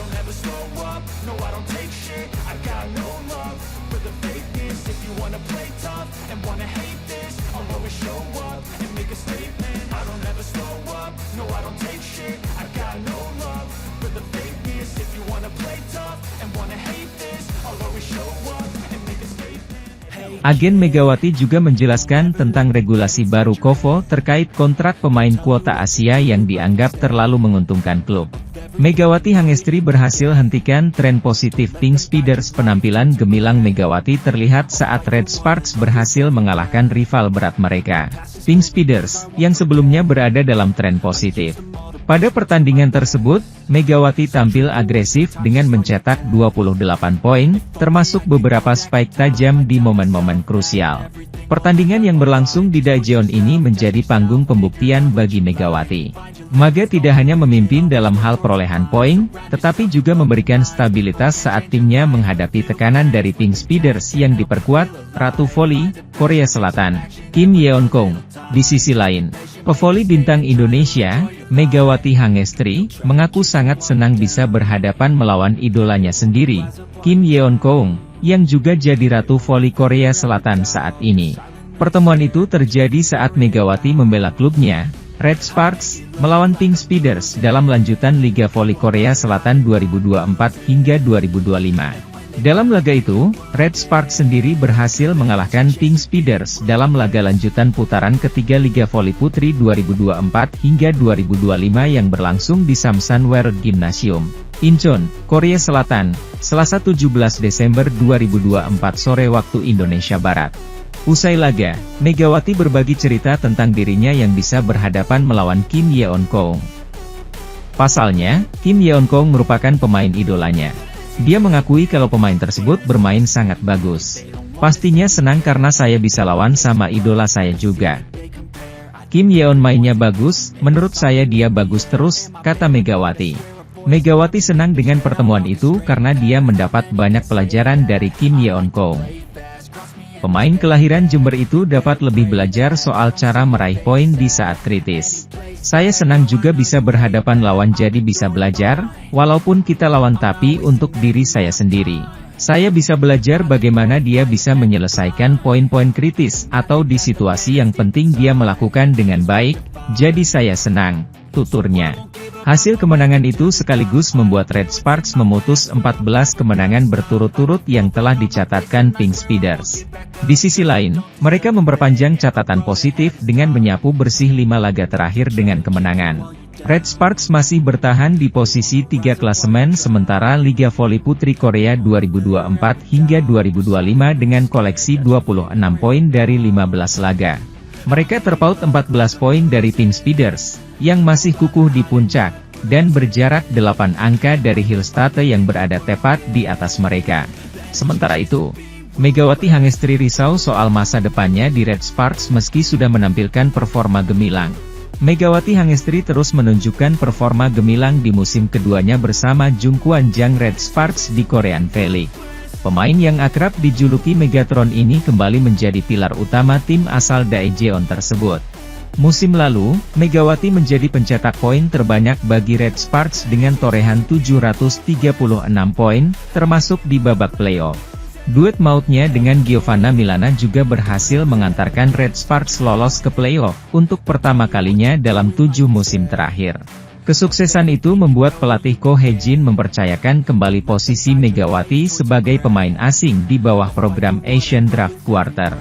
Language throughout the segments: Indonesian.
don't ever slow up, no I don't take shit, I got no love for the fakeness. If you wanna play tough and wanna hate this, I'll always show up and make a statement. I don't ever slow up, no I don't take shit, I got no love for the fakeness. If you wanna play tough and wanna hate this, I'll always show up and make a statement. Agen Megawati juga menjelaskan tentang regulasi baru KOFO terkait kontrak pemain kuota Asia yang dianggap terlalu menguntungkan klub. Megawati Hangestri berhasil hentikan tren positif Pink Speeders. Penampilan gemilang Megawati terlihat saat Red Sparks berhasil mengalahkan rival berat mereka, Pink Speeders, yang sebelumnya berada dalam tren positif. Pada pertandingan tersebut, Megawati tampil agresif dengan mencetak 28 poin, termasuk beberapa spike tajam di momen-momen krusial. Pertandingan yang berlangsung di Daejeon ini menjadi panggung pembuktian bagi Megawati. Maga tidak hanya memimpin dalam hal perolehan poin, tetapi juga memberikan stabilitas saat timnya menghadapi tekanan dari Pink Speeders yang diperkuat Ratu Voli Korea Selatan, Kim Yeon-kong. Di sisi lain, pevoli bintang Indonesia, Megawati Hangestri, mengaku sangat senang bisa berhadapan melawan idolanya sendiri, Kim Yeon-kong, yang juga jadi Ratu Voli Korea Selatan saat ini. Pertemuan itu terjadi saat Megawati membela klubnya, Red Sparks, melawan Pink Speeders dalam lanjutan Liga Voli Korea Selatan 2024 hingga 2025. Dalam laga itu, Red Sparks sendiri berhasil mengalahkan Pink Speeders dalam laga lanjutan putaran ketiga Liga Voli Putri 2024 hingga 2025 yang berlangsung di Samsan World Gymnasium, Incheon, Korea Selatan, Selasa 17 Desember 2024 sore waktu Indonesia Barat. Usai laga, Megawati berbagi cerita tentang dirinya yang bisa berhadapan melawan Kim Yeon-kong. Pasalnya, Kim Yeon-kong merupakan pemain idolanya. Dia mengakui kalau pemain tersebut bermain sangat bagus. Pastinya senang karena saya bisa lawan sama idola saya juga. Kim Yeon mainnya bagus, menurut saya dia bagus terus, kata Megawati. Megawati senang dengan pertemuan itu karena dia mendapat banyak pelajaran dari Kim Yeon-kong. Pemain kelahiran Jember itu dapat lebih belajar soal cara meraih poin di saat kritis. Saya senang juga bisa berhadapan lawan jadi bisa belajar, walaupun kita lawan tapi untuk diri saya sendiri. Saya bisa belajar bagaimana dia bisa menyelesaikan poin-poin kritis atau di situasi yang penting dia melakukan dengan baik, jadi saya senang, tuturnya. Hasil kemenangan itu sekaligus membuat Red Sparks memutus 14 kemenangan berturut-turut yang telah dicatatkan Pink Speeders. Di sisi lain, mereka memperpanjang catatan positif dengan menyapu bersih 5 laga terakhir dengan kemenangan. Red Sparks masih bertahan di posisi 3 klasemen sementara Liga Voli Putri Korea 2024 hingga 2025 dengan koleksi 26 poin dari 15 laga. Mereka terpaut 14 poin dari Pink Speeders, yang masih kukuh di puncak, dan berjarak 8 angka dari Hillstate yang berada tepat di atas mereka. Sementara itu, Megawati Hangestri risau soal masa depannya di Red Sparks meski sudah menampilkan performa gemilang. Megawati Hangestri terus menunjukkan performa gemilang di musim keduanya bersama Jungkwan Jang Red Sparks di Korean V-League. Pemain yang akrab dijuluki Megatron ini kembali menjadi pilar utama tim asal Daejeon tersebut. Musim lalu, Megawati menjadi pencetak poin terbanyak bagi Red Sparks dengan torehan 736 poin, termasuk di babak playoff. Duet mautnya dengan Giovanna Milana juga berhasil mengantarkan Red Sparks lolos ke playoff, untuk pertama kalinya dalam 7 musim terakhir. Kesuksesan itu membuat pelatih Ko Hye-jin mempercayakan kembali posisi Megawati sebagai pemain asing di bawah program Asian Draft Quarter.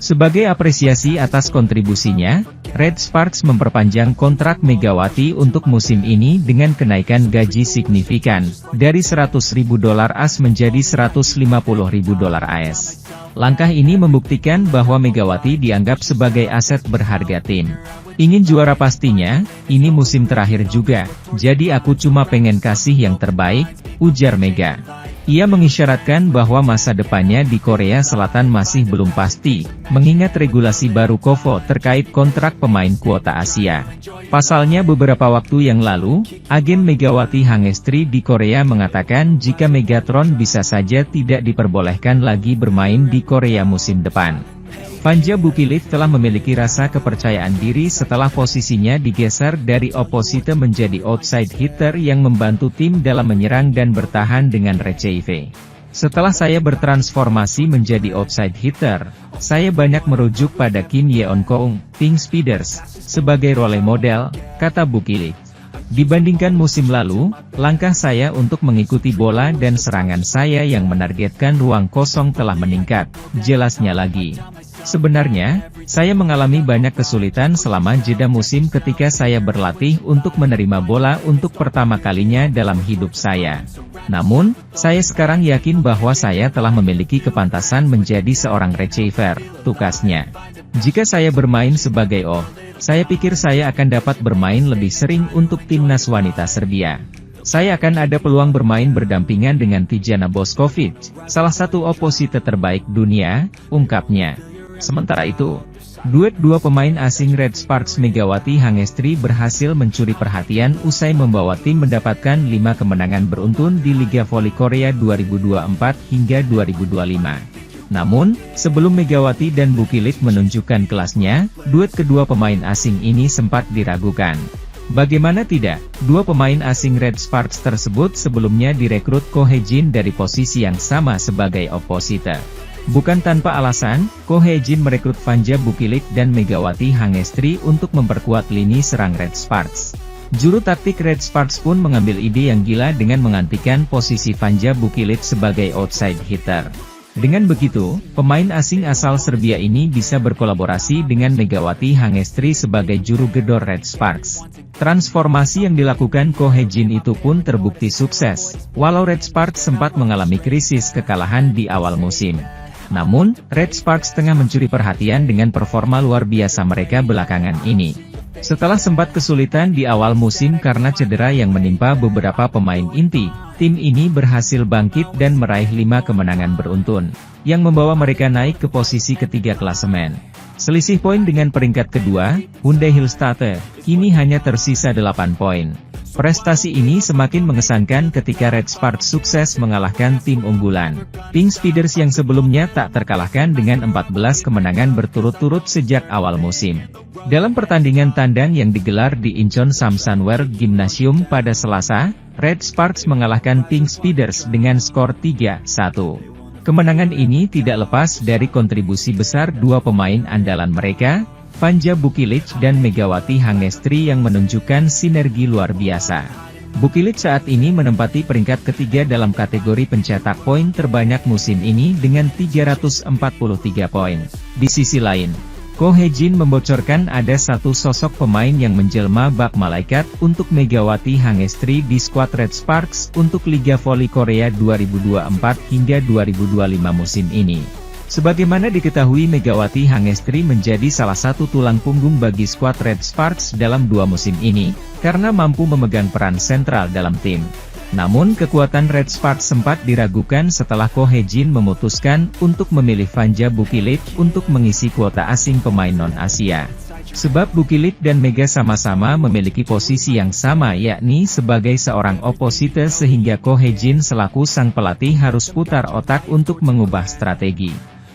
Sebagai apresiasi atas kontribusinya, Red Sparks memperpanjang kontrak Megawati untuk musim ini dengan kenaikan gaji signifikan, dari $100.000 AS menjadi $150.000 AS. Langkah ini membuktikan bahwa Megawati dianggap sebagai aset berharga tim. Ingin juara pastinya, ini musim terakhir juga, jadi aku cuma pengen kasih yang terbaik, ujar Mega. Ia mengisyaratkan bahwa masa depannya di Korea Selatan masih belum pasti, mengingat regulasi baru KOFO terkait kontrak pemain kuota Asia. Pasalnya beberapa waktu yang lalu, agen Megawati Hangestri di Korea mengatakan jika Megatron bisa saja tidak diperbolehkan lagi bermain di Korea musim depan. Fanja Bukilid telah memiliki rasa kepercayaan diri setelah posisinya digeser dari opposite menjadi outside hitter yang membantu tim dalam menyerang dan bertahan dengan RCIV. Setelah saya bertransformasi menjadi outside hitter, saya banyak merujuk pada Kim Yeon Koung, Pink Speeders, sebagai role model, kata Bukilid. Dibandingkan musim lalu, langkah saya untuk mengikuti bola dan serangan saya yang menargetkan ruang kosong telah meningkat, jelasnya lagi. Sebenarnya, saya mengalami banyak kesulitan selama jeda musim ketika saya berlatih untuk menerima bola untuk pertama kalinya dalam hidup saya. Namun, saya sekarang yakin bahwa saya telah memiliki kepantasan menjadi seorang receiver, tukasnya. Jika saya bermain sebagai saya pikir saya akan dapat bermain lebih sering untuk timnas wanita Serbia. Saya akan ada peluang bermain berdampingan dengan Tijana Bošković, salah satu opposite terbaik dunia, ungkapnya. Sementara itu, duet dua pemain asing Red Sparks Megawati Hangestri berhasil mencuri perhatian usai membawa tim mendapatkan 5 kemenangan beruntun di Liga Voli Korea 2024 hingga 2025. Namun, sebelum Megawati dan Bukilid menunjukkan kelasnya, duet kedua pemain asing ini sempat diragukan. Bagaimana tidak, dua pemain asing Red Sparks tersebut sebelumnya direkrut Ko Hye-jin dari posisi yang sama sebagai opposite. Bukan tanpa alasan, Ko Hye-jin merekrut Fanja Bukilid dan Megawati Hangestri untuk memperkuat lini serang Red Sparks. Juru taktik Red Sparks pun mengambil ide yang gila dengan menggantikan posisi Fanja Bukilid sebagai outside hitter. Dengan begitu, pemain asing asal Serbia ini bisa berkolaborasi dengan Megawati Hangestri sebagai juru gedor Red Sparks. Transformasi yang dilakukan Ko Hye-jin itu pun terbukti sukses, walau Red Sparks sempat mengalami krisis kekalahan di awal musim. Namun, Red Sparks tengah mencuri perhatian dengan performa luar biasa mereka belakangan ini. Setelah sempat kesulitan di awal musim karena cedera yang menimpa beberapa pemain inti, tim ini berhasil bangkit dan meraih 5 kemenangan beruntun, yang membawa mereka naik ke posisi ketiga klasemen. Selisih poin dengan peringkat kedua, Hyundai Hillstatte, kini hanya tersisa 8 poin. Prestasi ini semakin mengesankan ketika Red Sparks sukses mengalahkan tim unggulan, Pink Speeders yang sebelumnya tak terkalahkan dengan 14 kemenangan berturut-turut sejak awal musim. Dalam pertandingan tandang yang digelar di Incheon Samsunwear Gymnasium pada Selasa, Red Sparks mengalahkan Pink Speeders dengan skor 3-1. Kemenangan ini tidak lepas dari kontribusi besar dua pemain andalan mereka, Fanja Bukilid dan Megawati Hangestri yang menunjukkan sinergi luar biasa. Bukilid saat ini menempati peringkat ketiga dalam kategori pencetak poin terbanyak musim ini dengan 343 poin. Di sisi lain, Ko Hye-jin membocorkan ada satu sosok pemain yang menjelma bak malaikat untuk Megawati Hangestri di skuad Red Sparks untuk Liga Voli Korea 2024 hingga 2025 musim ini. Sebagaimana diketahui, Megawati Hangestri menjadi salah satu tulang punggung bagi skuad Red Sparks dalam 2 musim ini, karena mampu memegang peran sentral dalam tim. Namun kekuatan Red Sparks sempat diragukan setelah Ko Hye-jin memutuskan untuk memilih Fanja Bukilid untuk mengisi kuota asing pemain non-Asia. Sebab Bukilid dan Mega sama-sama memiliki posisi yang sama, yakni sebagai seorang opposite, sehingga Ko Hye-jin selaku sang pelatih harus putar otak untuk mengubah strategi.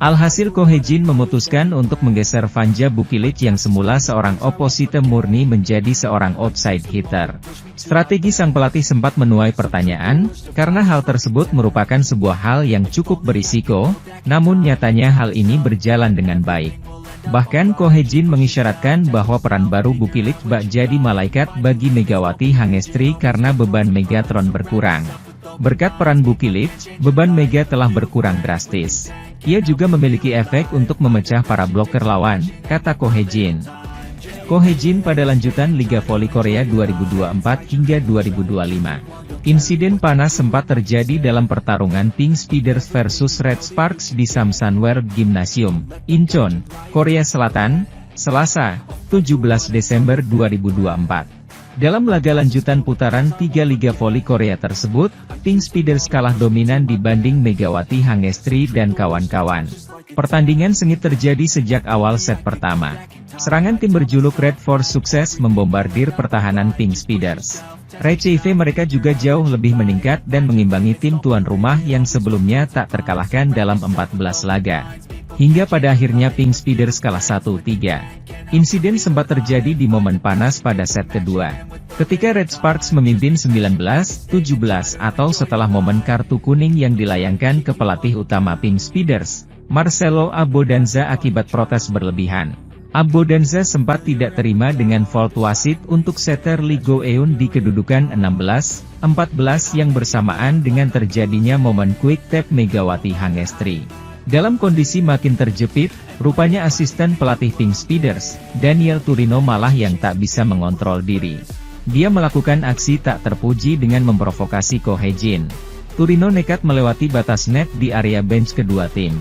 Alhasil Ko Hye-jin memutuskan untuk menggeser Fanja Bukilid yang semula seorang opposite murni menjadi seorang outside hitter. Strategi sang pelatih sempat menuai pertanyaan, karena hal tersebut merupakan sebuah hal yang cukup berisiko, namun nyatanya hal ini berjalan dengan baik. Bahkan Ko Hye-jin mengisyaratkan bahwa peran baru Bukilid bak jadi malaikat bagi Megawati Hangestri karena beban Megatron berkurang. Berkat peran Bukilid, beban Mega telah berkurang drastis. Ia juga memiliki efek untuk memecah para bloker lawan, kata Ko Hye-jin. Ko Hye-jin pada lanjutan Liga Voli Korea 2024 hingga 2025. Insiden panas sempat terjadi dalam pertarungan Pink Speeders versus Red Sparks di Samsunwear Gymnasium, Incheon, Korea Selatan, Selasa, 17 Desember 2024. Dalam laga lanjutan putaran 3 Liga Voli Korea tersebut, Pink Speeders kalah dominan dibanding Megawati Hangestri dan kawan-kawan. Pertandingan sengit terjadi sejak awal set pertama. Serangan tim berjuluk Red Force sukses membombardir pertahanan Pink Speeders. RCIV mereka juga jauh lebih meningkat dan mengimbangi tim tuan rumah yang sebelumnya tak terkalahkan dalam 14 laga. hingga pada akhirnya Pink Speeders kalah 1-3. Insiden sempat terjadi di momen panas pada set kedua, ketika Red Sparks memimpin 19-17 atau setelah momen kartu kuning yang dilayangkan ke pelatih utama Pink Speeders, Marcelo Abodanza akibat protes berlebihan. Abodanza sempat tidak terima dengan fault wasit untuk setter Lee Go-eun di kedudukan 16-14 yang bersamaan dengan terjadinya momen quick tap Megawati Hangestri. Dalam kondisi makin terjepit, rupanya asisten pelatih Pink Speeders, Daniel Turino malah yang tak bisa mengontrol diri. Dia melakukan aksi tak terpuji dengan memprovokasi Ko Hye-jin. Turino nekat melewati batas net di area bench kedua tim.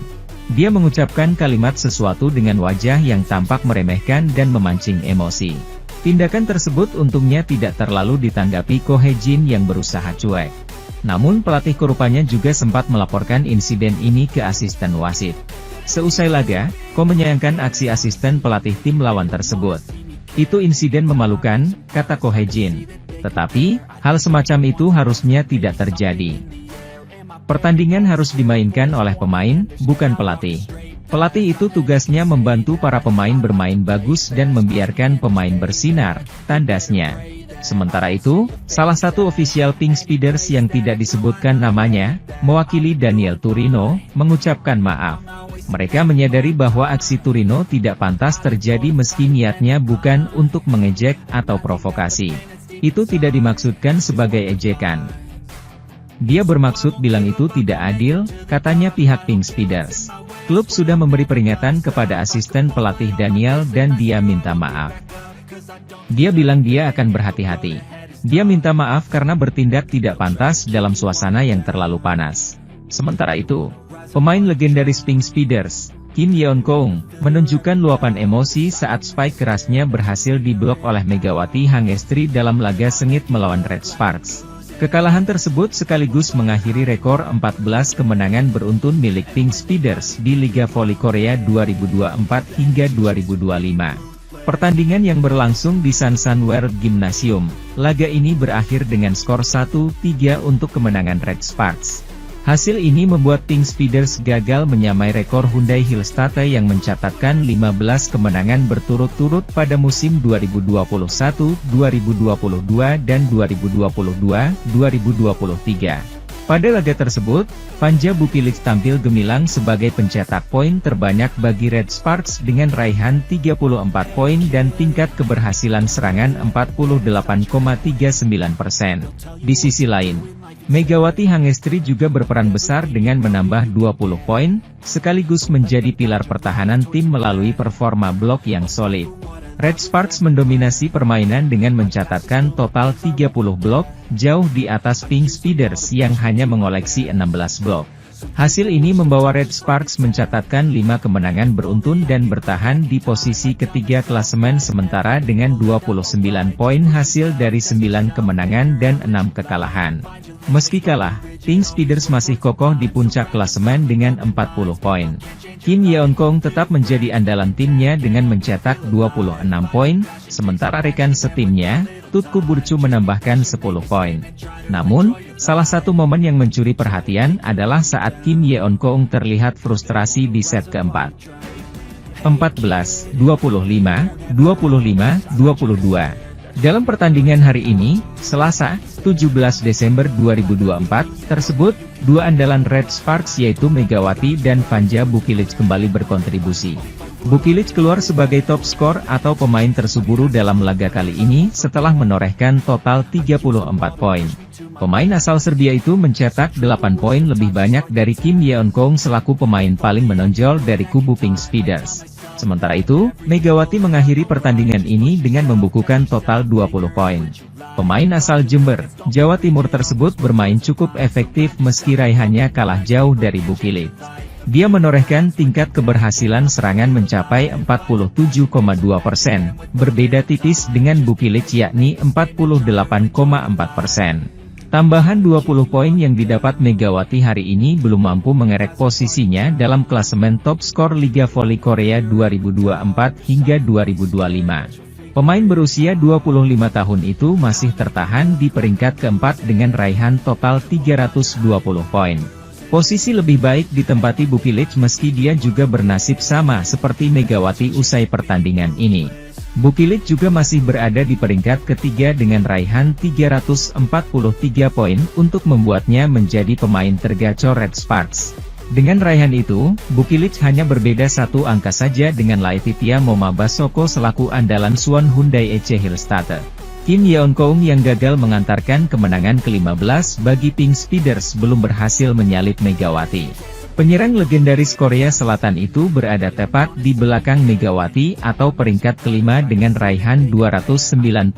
Dia mengucapkan kalimat sesuatu dengan wajah yang tampak meremehkan dan memancing emosi. Tindakan tersebut untungnya tidak terlalu ditanggapi Ko Hye-jin yang berusaha cuek. Namun pelatih rupanya juga sempat melaporkan insiden ini ke asisten wasit. Seusai laga, Ko menyayangkan aksi asisten pelatih tim lawan tersebut. Itu insiden memalukan, kata Ko Hye-jin. Tetapi, hal semacam itu harusnya tidak terjadi. Pertandingan harus dimainkan oleh pemain, bukan pelatih. Pelatih itu tugasnya membantu para pemain bermain bagus dan membiarkan pemain bersinar, tandasnya. Sementara itu, salah satu ofisial Pink Speeders yang tidak disebutkan namanya, mewakili Daniel Turino, mengucapkan maaf. Mereka menyadari bahwa aksi Turino tidak pantas terjadi meski niatnya bukan untuk mengejek atau provokasi. Itu tidak dimaksudkan sebagai ejekan. Dia bermaksud bilang itu tidak adil, katanya pihak Pink Speeders. Klub sudah memberi peringatan kepada asisten pelatih Daniel dan dia minta maaf. Dia bilang dia akan berhati-hati. Dia minta maaf karena bertindak tidak pantas dalam suasana yang terlalu panas. Sementara itu, pemain legendaris Pink Speeders, Kim Yeon-kong, menunjukkan luapan emosi saat spike kerasnya berhasil diblok oleh Megawati Hangestri dalam laga sengit melawan Red Sparks. Kekalahan tersebut sekaligus mengakhiri rekor 14 kemenangan beruntun milik Pink Speeders di Liga Voli Korea 2024 hingga 2025. Pertandingan yang berlangsung di Sansan World Gymnasium, laga ini berakhir dengan skor 1-3 untuk kemenangan Red Sparks. Hasil ini membuat Pink Speeders gagal menyamai rekor Hyundai Hillstate yang mencatatkan 15 kemenangan berturut-turut pada musim 2021, 2022 dan 2022-2023. Pada laga tersebut, Vanja Bukilic tampil gemilang sebagai pencetak poin terbanyak bagi Red Sparks dengan raihan 34 poin dan tingkat keberhasilan serangan 48,39%. Di sisi lain, Megawati Hangestri juga berperan besar dengan menambah 20 poin, sekaligus menjadi pilar pertahanan tim melalui performa blok yang solid. Red Sparks mendominasi permainan dengan mencatatkan total 30 blok, jauh di atas Pink Speeders yang hanya mengoleksi 16 blok. Hasil ini membawa Red Sparks mencatatkan 5 kemenangan beruntun dan bertahan di posisi ketiga klasemen sementara dengan 29 poin hasil dari 9 kemenangan dan 6 kekalahan. Meski kalah, Pink Speeders masih kokoh di puncak klasemen dengan 40 poin. Kim Yeon-kong tetap menjadi andalan timnya dengan mencetak 26 poin, sementara rekan setimnya, Tutku Burcu menambahkan 10 poin. Namun, salah satu momen yang mencuri perhatian adalah saat Kim Yeon-kong terlihat frustrasi di set keempat. 14, 25, 25, 22. Dalam pertandingan hari ini, Selasa, 17 Desember 2024, tersebut, dua andalan Red Sparks yaitu Megawati dan Vanja Bukilic kembali berkontribusi. Bukilic keluar sebagai top skor atau pemain tersuburu dalam laga kali ini setelah menorehkan total 34 poin. Pemain asal Serbia itu mencetak 8 poin lebih banyak dari Kim Yeon-kong selaku pemain paling menonjol dari kubu Pink Speeders. Sementara itu, Megawati mengakhiri pertandingan ini dengan membukukan total 20 poin. Pemain asal Jember, Jawa Timur tersebut bermain cukup efektif meski raihannya kalah jauh dari Bukilic. Dia menorehkan tingkat keberhasilan serangan mencapai 47,2%, berbeda tipis dengan Bukilic yakni 48,4%. Tambahan 20 poin yang didapat Megawati hari ini belum mampu mengerek posisinya dalam klasemen top skor Liga Voli Korea 2024 hingga 2025. Pemain berusia 25 tahun itu masih tertahan di peringkat keempat dengan raihan total 320 poin. Posisi lebih baik ditempati Bukilic meski dia juga bernasib sama seperti Megawati usai pertandingan ini. Bukilic juga masih berada di peringkat ketiga dengan raihan 343 poin untuk membuatnya menjadi pemain tergacor Red Sparks. Dengan raihan itu, Bukilic hanya berbeda satu angka saja dengan Laetitia Momabasoko selaku andalan Suwon Hyundai EC Hillstatte. Kim Yeon-keung yang gagal mengantarkan kemenangan ke-15 bagi Pink Speeders belum berhasil menyalip Megawati. Penyerang legendaris Korea Selatan itu berada tepat di belakang Megawati atau peringkat kelima dengan raihan 298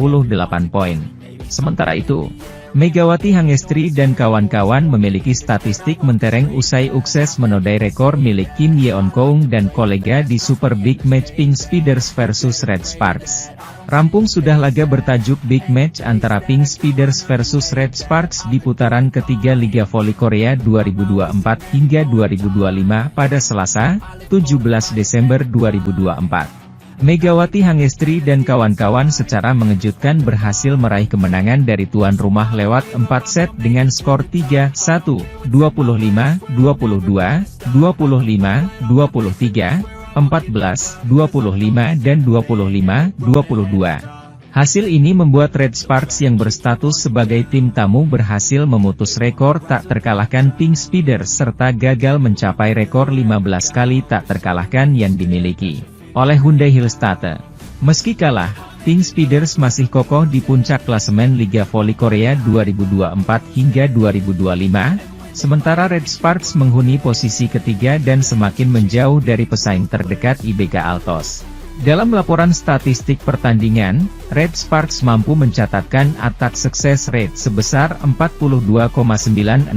poin. Sementara itu, Megawati Hangestri dan kawan-kawan memiliki statistik mentereng usai sukses menodai rekor milik Kim Yeon-keung dan kolega di Super Big Match Pink Speeders versus Red Sparks. Rampung sudah laga bertajuk Big Match antara Pink Speeders versus Red Sparks di putaran ketiga Liga Voli Korea 2024 hingga 2025 pada Selasa, 17 Desember 2024. Megawati Hangestri dan kawan-kawan secara mengejutkan berhasil meraih kemenangan dari tuan rumah lewat 4 set dengan skor 3-1, 25, 22, 25, 23, 14, 25 dan 25, 22. Hasil ini membuat Red Sparks yang berstatus sebagai tim tamu berhasil memutus rekor tak terkalahkan Pink Speeders serta gagal mencapai rekor 15 kali tak terkalahkan yang dimiliki oleh Hyundai Hillstatte. Meski kalah, Pink Speeders masih kokoh di puncak klasemen Liga Voli Korea 2024 hingga 2025, sementara Red Sparks menghuni posisi ketiga dan semakin menjauh dari pesaing terdekat IBK Altos. Dalam laporan statistik pertandingan, Red Sparks mampu mencatatkan attack success rate sebesar 42,96%,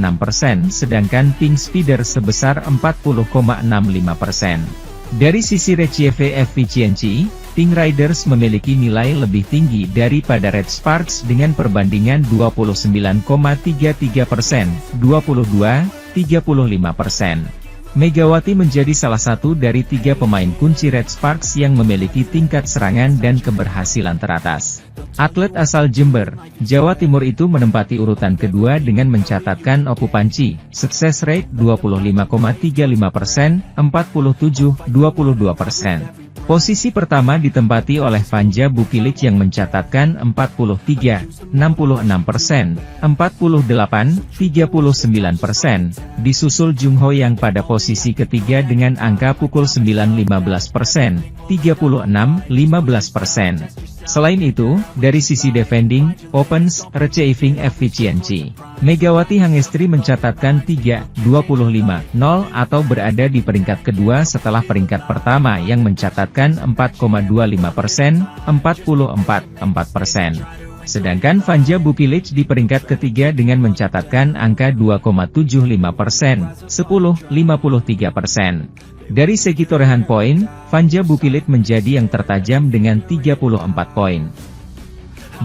sedangkan Pink Speeders sebesar 40,65%. Dari sisi Recieve Efficiency, Pink Riders memiliki nilai lebih tinggi daripada Red Sparks dengan perbandingan 29,33%, 22,35%. Megawati menjadi salah satu dari 3 pemain kunci Red Sparks yang memiliki tingkat serangan dan keberhasilan teratas. Atlet asal Jember, Jawa Timur itu menempati urutan kedua dengan mencatatkan okupansi, success rate 25,35%, 47,22%. Posisi pertama ditempati oleh Vanja Bukilic yang mencatatkan 43,66%, 48,39%, disusul Jung Ho yang pada posisi ketiga dengan angka pukul 9,15%, 36,15%. Selain itu, dari sisi defending, offense, receiving efficiency, Megawati Hangestri mencatatkan 3,25,0 atau berada di peringkat kedua setelah peringkat pertama yang mencatatkan 4,25%, 44,4%. Sedangkan Vanja Bukilic di peringkat ketiga dengan mencatatkan angka 2,75%, 10,53%. Dari segi torehan poin, Vanja Bukilic menjadi yang tertajam dengan 34 poin.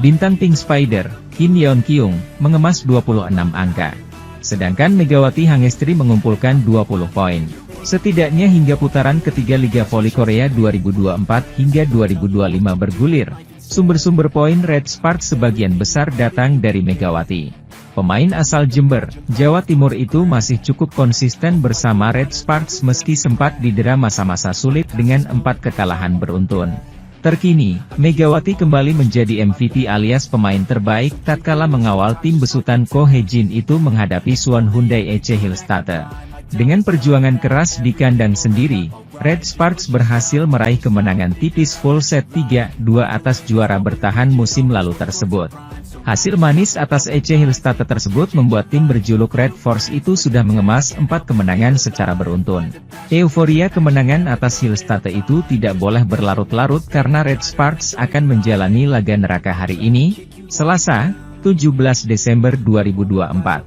Bintang Pink Spider, Kim Yeon-keung, mengemas 26 angka. Sedangkan Megawati Hangestri mengumpulkan 20 poin. Setidaknya hingga putaran ketiga Liga Voli Korea 2024 hingga 2025 bergulir, sumber-sumber poin Red Sparks sebagian besar datang dari Megawati. Pemain asal Jember, Jawa Timur itu masih cukup konsisten bersama Red Sparks meski sempat didera masa-masa sulit dengan 4 kekalahan beruntun. Terkini, Megawati kembali menjadi MVP alias pemain terbaik tatkala mengawal tim besutan Ko Hye-jin itu menghadapi Suwon Hyundai EC Hillstatte. Dengan perjuangan keras di kandang sendiri, Red Sparks berhasil meraih kemenangan tipis full set 3-2 atas juara bertahan musim lalu tersebut. Hasil manis atas EC Hillstatte tersebut membuat tim berjuluk Red Force itu sudah mengemas 4 kemenangan secara beruntun. Euforia kemenangan atas Hillstatte itu tidak boleh berlarut-larut karena Red Sparks akan menjalani laga neraka hari ini, Selasa, 17 Desember 2024.